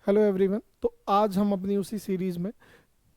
Hello everyone. तो आज हम अपनी उसी सीरीज़ में,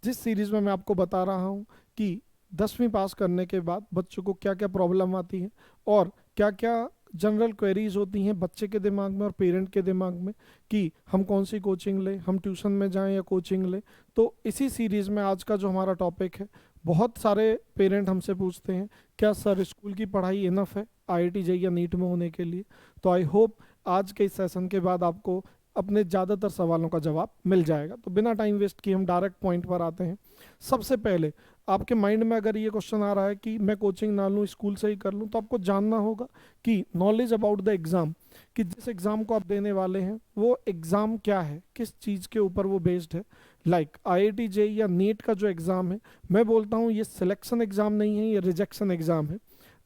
जिस सीरीज़ में मैं आपको बता रहा हूँ कि 10वीं पास करने के बाद बच्चों को क्या क्या प्रॉब्लम आती है और क्या क्या जनरल क्वेरीज होती हैं बच्चे के दिमाग में और पेरेंट के दिमाग में कि हम कौन सी कोचिंग लें, हम ट्यूशन में जाएं या कोचिंग लें। तो इसी सीरीज़ में आज का जो हमारा टॉपिक है, बहुत सारे पेरेंट हमसे पूछते हैं क्या सर स्कूल की पढ़ाई इनफ है आईआईटी जेईई या नीट में होने के लिए। तो आई होप आज के इस सेशन के बाद आपको अपने ज़्यादातर सवालों का जवाब मिल जाएगा। तो बिना टाइम वेस्ट किए हम डायरेक्ट पॉइंट पर आते हैं। सबसे पहले आपके माइंड में अगर ये क्वेश्चन आ रहा है कि मैं कोचिंग ना लूँ स्कूल से ही कर लूँ, तो आपको जानना होगा कि नॉलेज अबाउट द एग्ज़ाम, कि जिस एग्ज़ाम को आप देने वाले हैं वो एग्ज़ाम क्या है, किस चीज़ के ऊपर वो बेस्ड है। लाइक आईआईटी जेईई या नीट का जो एग्ज़ाम है, मैं बोलता हूँ ये सिलेक्शन एग्ज़ाम नहीं है, ये रिजेक्शन एग्ज़ाम है।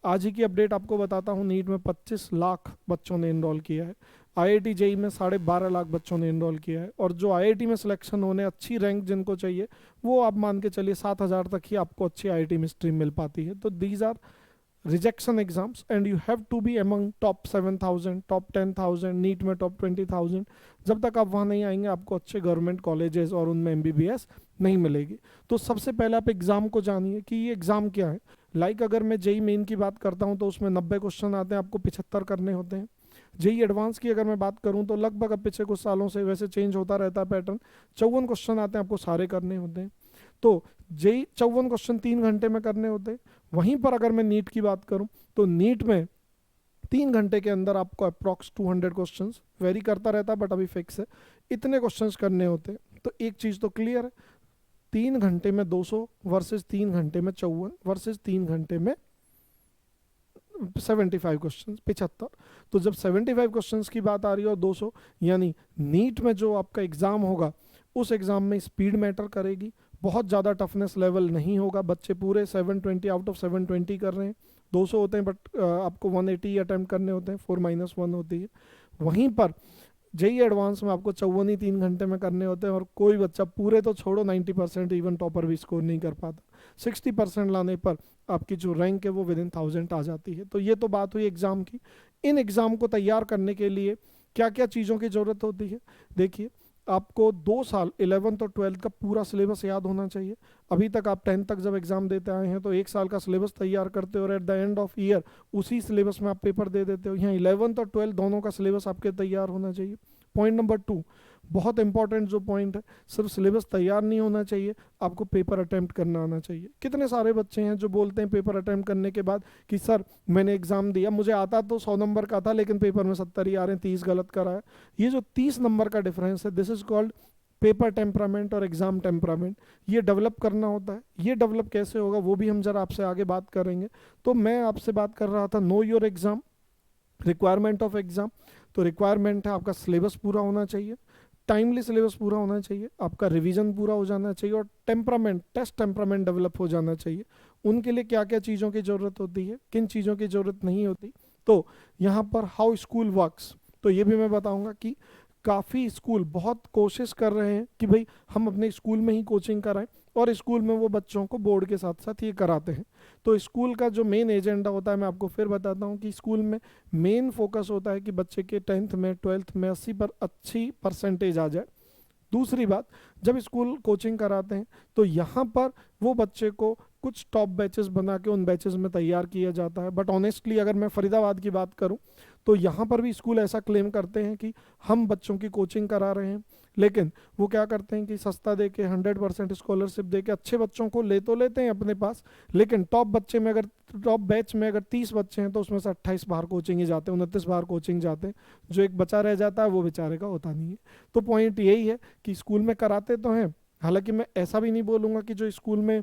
आज ही की अपडेट आपको बताता हूँ, नीट में 25 लाख बच्चों ने इनरोल किया है, आईआईटी जेई में 12.5 लाख बच्चों ने इनरोल किया है, और जो आईआईटी में सिलेक्शन होने अच्छी रैंक जिनको चाहिए वो आप मान के चलिए 7,000 तक ही आपको अच्छी आईआईटी में स्ट्रीम मिल पाती है। तो these are rejection exams and you have to be among top 7,000, top 10,000, NEET में टॉप 20,000। जब तक आप वहाँ नहीं आएंगे आपको अच्छे गवर्नमेंट कॉलेजेस और उनमें एमबीबीएस नहीं मिलेगी। तो सबसे पहले आप एग्ज़ाम को जानिए कि ये एग्ज़ाम क्या है। लाइक अगर मैं जेई मेन की बात करता हूँ तो उसमें 90 क्वेश्चन आते हैं, आपको 75 करने होते हैं। जेई एडवांस की अगर मैं बात करूं तो लगभग अब पिछले कुछ सालों से वैसे चेंज होता रहता है पैटर्न, 54 क्वेश्चन आते हैं, आपको सारे करने होते हैं। तो जेई 54 क्वेश्चन 3 घंटे में करने होते हैं। वहीं पर अगर मैं नीट की बात करूं तो नीट में 3 घंटे के अंदर आपको अप्रॉक्स 200 क्वेश्चन, वेरी करता रहता है बट अभी फिक्स है, इतने क्वेश्चन करने होते हैं। तो एक चीज़ तो क्लियर है, 3 घंटे में 200 वर्सेज 3 घंटे में 54 वर्सेज 3 घंटे में 75 क्वेश्चन 75। तो जब 75 क्वेश्चंस की बात आ रही है और 200, यानी नीट में जो आपका एग्ज़ाम होगा उस एग्ज़ाम में स्पीड मैटर करेगी। बहुत ज़्यादा टफनेस लेवल नहीं होगा, बच्चे पूरे 720 आउट ऑफ 720 कर रहे हैं। 200 होते हैं बट आपको 180 अटैम्प्ट करने होते हैं, 4 - 1 होती है। वहीं पर जेई एडवांस में आपको 54 ही 3 घंटे में करने होते हैं, और कोई बच्चा पूरे तो छोड़ो 90% इवन टॉपर भी स्कोर नहीं कर पाता। 60% लाने पर आपकी जो रैंक है वो विद इन 1000 आ जाती है। तो ये तो बात हुई एग्ज़ाम की। इन एग्ज़ाम को तैयार करने के लिए क्या क्या चीज़ों की ज़रूरत होती है, देखिए। आपको 2 साल 11th और 12th का पूरा सिलेबस याद होना चाहिए। अभी तक आप 10th तक जब एग्ज़ाम देते आए हैं तो 1 साल का सिलेबस तैयार करते हो और at the end of year उसी सिलेबस में आप पेपर दे देते हो। यहाँ 11th और 12th दोनों का सिलेबस आपके तैयार होना चाहिए। पॉइंट नंबर 2, बहुत इंपॉर्टेंट जो पॉइंट है, सिर्फ सिलेबस तैयार नहीं होना चाहिए, आपको पेपर अटेम्प्ट करना आना चाहिए। कितने सारे बच्चे हैं जो बोलते हैं पेपर अटेम्प्ट करने के बाद कि सर मैंने एग्ज़ाम दिया, मुझे आता तो 100 नंबर का था लेकिन पेपर में 70 ही आ रहे हैं, 30 गलत कराया। ये जो 30 नंबर का डिफरेंस है, this is called paper temperament और एग्ज़ाम टेम्परामेंट। ये डेवलप करना होता है। ये डेवलप कैसे होगा वो भी हम जरा आपसे आगे बात करेंगे। तो मैं आपसे बात कर रहा था know your exam, requirement of exam. तो रिक्वायरमेंट है आपका सिलेबस पूरा होना चाहिए, टाइमली सिलेबस पूरा होना चाहिए, आपका रिवीजन पूरा हो जाना चाहिए, और टेम्परामेंट, टेस्ट टेम्परामेंट डेवलप हो जाना चाहिए। उनके लिए क्या क्या चीज़ों की ज़रूरत होती है, किन चीज़ों की ज़रूरत नहीं होती। तो यहाँ पर हाउ स्कूल वर्क्स, तो ये भी मैं बताऊंगा कि काफ़ी स्कूल बहुत कोशिश कर रहे हैं कि भाई हम अपने स्कूल में ही कोचिंग कराएं, और स्कूल में वो बच्चों को बोर्ड के साथ साथ ये कराते हैं। तो स्कूल का जो मेन एजेंडा होता है, मैं आपको फिर बताता हूँ कि स्कूल में मेन फोकस होता है कि बच्चे के 10th में 12th में 80 पर अच्छी परसेंटेज आ जाए। दूसरी बात, जब स्कूल कोचिंग कराते हैं तो यहाँ पर वो बच्चे को कुछ टॉप बैचेस बना के उन बैचेस में तैयार किया जाता है। बट ऑनेस्टली अगर मैं फरीदाबाद की बात करूँ तो यहाँ पर भी स्कूल ऐसा क्लेम करते हैं कि हम बच्चों की कोचिंग करा रहे हैं, लेकिन वो क्या करते हैं कि सस्ता दे के 100% स्कॉलरशिप दे के अच्छे बच्चों को ले तो लेते हैं अपने पास, लेकिन टॉप बच्चे में अगर टॉप बैच में अगर 30 बच्चे हैं तो उसमें से 28 बाहर कोचिंग ही जाते हैं, 29 बाहर कोचिंग जाते हैं। जो एक बचा रह जाता है वो बेचारे का होता नहीं है। तो पॉइंट यही है कि स्कूल में कराते तो हैं, हालांकि मैं ऐसा भी नहीं बोलूँगा कि जो स्कूल में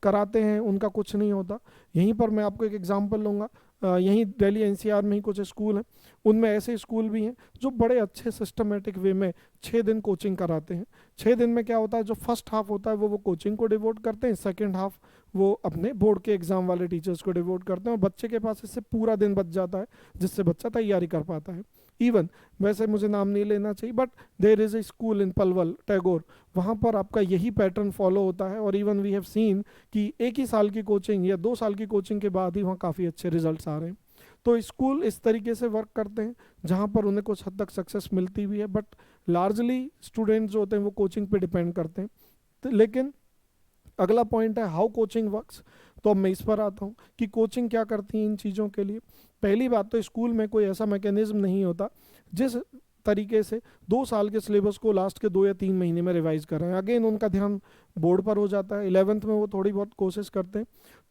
कराते हैं उनका कुछ नहीं होता। यहीं पर मैं आपको एक एग्जांपल लूँगा, यहीं दिल्ली एनसीआर में ही कुछ स्कूल हैं, उनमें ऐसे स्कूल भी हैं जो बड़े अच्छे सिस्टमेटिक वे में 6 दिन कोचिंग कराते हैं। 6 दिन में क्या होता है, जो फर्स्ट हाफ होता है वो कोचिंग को डिवोट करते हैं, सेकेंड हाफ वो अपने बोर्ड के एग्जाम वाले टीचर्स को डिवोट करते हैं, और बच्चे के पास इससे पूरा दिन बच जाता है जिससे बच्चा तैयारी कर पाता है। इवन वैसे मुझे नाम नहीं लेना चाहिए but there is a school इन पलवल टैगोर, वहाँ पर आपका यही पैटर्न फॉलो होता है, और इवन वी हैव सीन कि 1 ही साल की कोचिंग या 2 साल की कोचिंग के बाद ही वहाँ काफ़ी अच्छे रिजल्ट्स आ रहे हैं। तो स्कूल इस तरीके से वर्क करते हैं जहाँ पर उन्हें कुछ हद तक सक्सेस मिलती भी है, बट लार्जली स्टूडेंट्स जो होते हैं वो कोचिंग पे डिपेंड करते हैं। लेकिन अगला पॉइंट है हाउ कोचिंग वर्क्स। तो अब मैं इस पर आता हूँ कि कोचिंग क्या करती है इन चीज़ों के लिए। पहली बात तो स्कूल में कोई ऐसा मैकेनिज्म नहीं होता जिस तरीके से 2 साल के सिलेबस को लास्ट के 2 या 3 महीने में रिवाइज कर रहे हैं। अगेन उनका ध्यान बोर्ड पर हो जाता है। 11th में वो थोड़ी बहुत कोशिश करते हैं।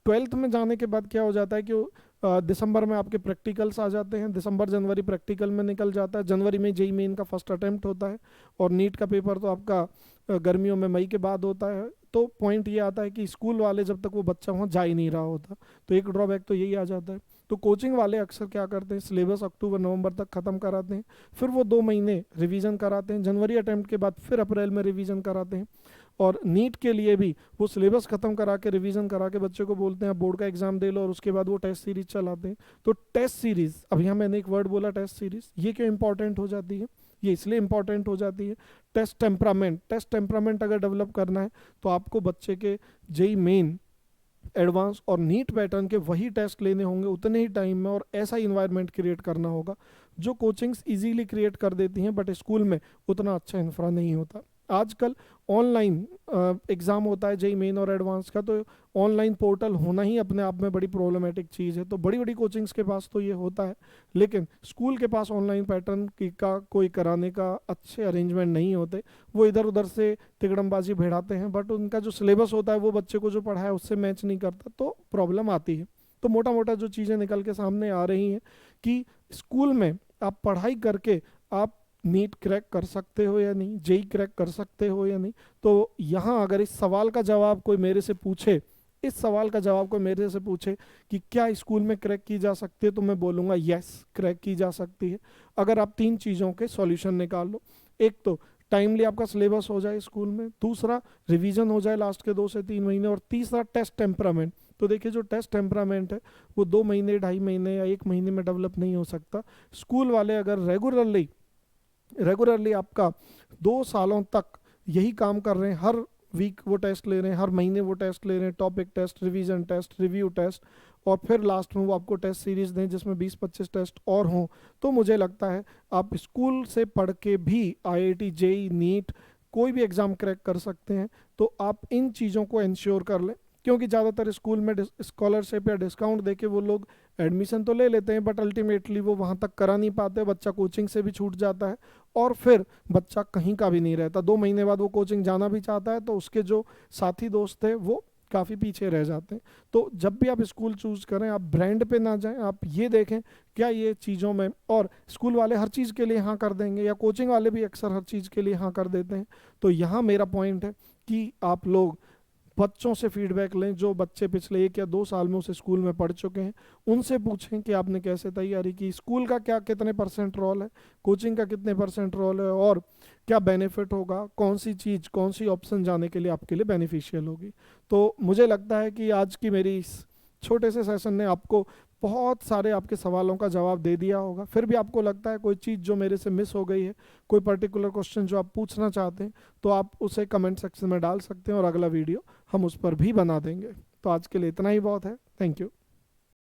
12th में जाने के बाद क्या हो जाता है कि दिसंबर में आपके प्रैक्टिकल्स आ जाते हैं, दिसंबर जनवरी प्रैक्टिकल में निकल जाता है, जनवरी में जेईई मेन का फर्स्ट अटेम्प्ट होता है, और नीट का पेपर तो आपका गर्मियों में मई के बाद होता है। तो पॉइंट ये आता है कि स्कूल वाले जब तक वो बच्चा वहाँ जा ही नहीं रहा होता, तो एक ड्रॉबैक तो यही आ जाता है। तो कोचिंग वाले अक्सर क्या करते हैं, सिलेबस अक्टूबर नवंबर तक ख़त्म कराते हैं, फिर वो 2 महीने रिवीजन कराते हैं, जनवरी अटेम्प्ट के बाद फिर अप्रैल में रिवीजन कराते हैं। और नीट के लिए भी वो सिलेबस खत्म करा के रिवीजन करा के बच्चे को बोलते हैं आप बोर्ड का एग्जाम दे लो, और उसके बाद वो टेस्ट सीरीज चलाते हैं। तो टेस्ट सीरीज, अब यहाँ मैंने एक वर्ड बोला टेस्ट सीरीज, ये क्यों इंपॉर्टेंट हो जाती है? ये इसलिए इंपॉर्टेंट हो जाती है, टेस्ट टेम्परामेंट अगर डेवलप करना है तो आपको बच्चे के जेईई मेन, एडवांस और नीट पैटर्न के वही टेस्ट लेने होंगे उतने ही टाइम में, और ऐसा इन्वायरमेंट क्रिएट करना होगा जो कोचिंग्स इजीली क्रिएट कर देती हैं, बट स्कूल में उतना अच्छा इंफ्रा नहीं होता। आजकल ऑनलाइन एग्ज़ाम होता है जेईई मेन और एडवांस का, तो ऑनलाइन पोर्टल होना ही अपने आप में बड़ी प्रॉब्लमेटिक चीज़ है। तो बड़ी बड़ी कोचिंग्स के पास तो ये होता है, लेकिन स्कूल के पास ऑनलाइन पैटर्न का कोई कराने का अच्छे अरेंजमेंट नहीं होते। वो इधर उधर से तिकड़मबाजी भिड़ाते हैं, बट उनका जो सिलेबस होता है वो बच्चे को जो पढ़ाया उससे मैच नहीं करता, तो प्रॉब्लम आती है। तो मोटा मोटा जो चीज़ें निकल के सामने आ रही हैं कि स्कूल में आप पढ़ाई करके आप नीट क्रैक कर सकते हो या नहीं, जेई क्रैक कर सकते हो या नहीं। तो यहाँ अगर इस सवाल का जवाब कोई मेरे से पूछे, इस सवाल का जवाब कोई मेरे से पूछे कि क्या स्कूल में क्रैक की जा सकती है, तो मैं बोलूँगा यस, क्रैक की जा सकती है, अगर आप 3 चीज़ों के सॉल्यूशन निकाल लो। एक तो टाइमली आपका सिलेबस हो जाए स्कूल में, दूसरा रिवीजन हो जाए लास्ट के 2 से 3 महीने, और तीसरा टेस्ट टेम्परामेंट। तो देखिए जो टेस्ट टेम्परामेंट है वो 2 महीने, 2.5 महीने या 1 महीने में डेवलप नहीं हो सकता। स्कूल वाले अगर रेगुलरली आपका 2 सालों तक यही काम कर रहे हैं, हर वीक वो टेस्ट ले रहे हैं, हर महीने वो टेस्ट ले रहे हैं, topic test, revision test, review test, और फिर लास्ट में वो आपको टेस्ट सीरीज दें जिसमें 20-25 टेस्ट और हों, तो मुझे लगता है आप स्कूल से पढ़ के भी आईआईटी, जेईई, नीट कोई भी एग्ज़ाम क्रैक कर सकते हैं। तो आप इन चीज़ों को इंश्योर कर लें, क्योंकि ज़्यादातर स्कूल में स्कॉलरशिप या डिस्काउंट देके वो लोग एडमिशन तो ले लेते हैं, बट अल्टीमेटली वो वहाँ तक करा नहीं पाते, बच्चा कोचिंग से भी छूट जाता है, और फिर बच्चा कहीं का भी नहीं रहता। 2 महीने बाद वो कोचिंग जाना भी चाहता है तो उसके जो साथी दोस्त थे वो काफ़ी पीछे रह जाते हैं। तो जब भी आप स्कूल चूज़ करें, आप ब्रांड पे ना जाएं, आप ये देखें क्या ये चीज़ों में, और स्कूल वाले हर चीज़ के लिए हाँ कर देंगे, या कोचिंग वाले भी अक्सर हर चीज़ के लिए हाँ कर देते हैं। तो यहाँ मेरा पॉइंट है कि आप लोग बच्चों से फीडबैक लें, जो बच्चे पिछले 1 या 2 साल में उस स्कूल में पढ़ चुके हैं, उनसे पूछें कि आपने कैसे तैयारी की, स्कूल का क्या कितने % रोल है, कोचिंग का कितने % रोल है, और क्या बेनिफिट होगा, कौन सी चीज़, कौन सी ऑप्शन जाने के लिए आपके लिए बेनिफिशियल होगी। तो मुझे लगता है कि आज की मेरी इस छोटे से सेशन ने आपको बहुत सारे आपके सवालों का जवाब दे दिया होगा। फिर भी आपको लगता है कोई चीज़ जो मेरे से मिस हो गई है, कोई पर्टिकुलर क्वेश्चन जो आप पूछना चाहते हैं, तो आप उसे कमेंट सेक्शन में डाल सकते हैं, और अगला वीडियो हम उस पर भी बना देंगे। तो आज के लिए इतना ही बहुत है। Thank you.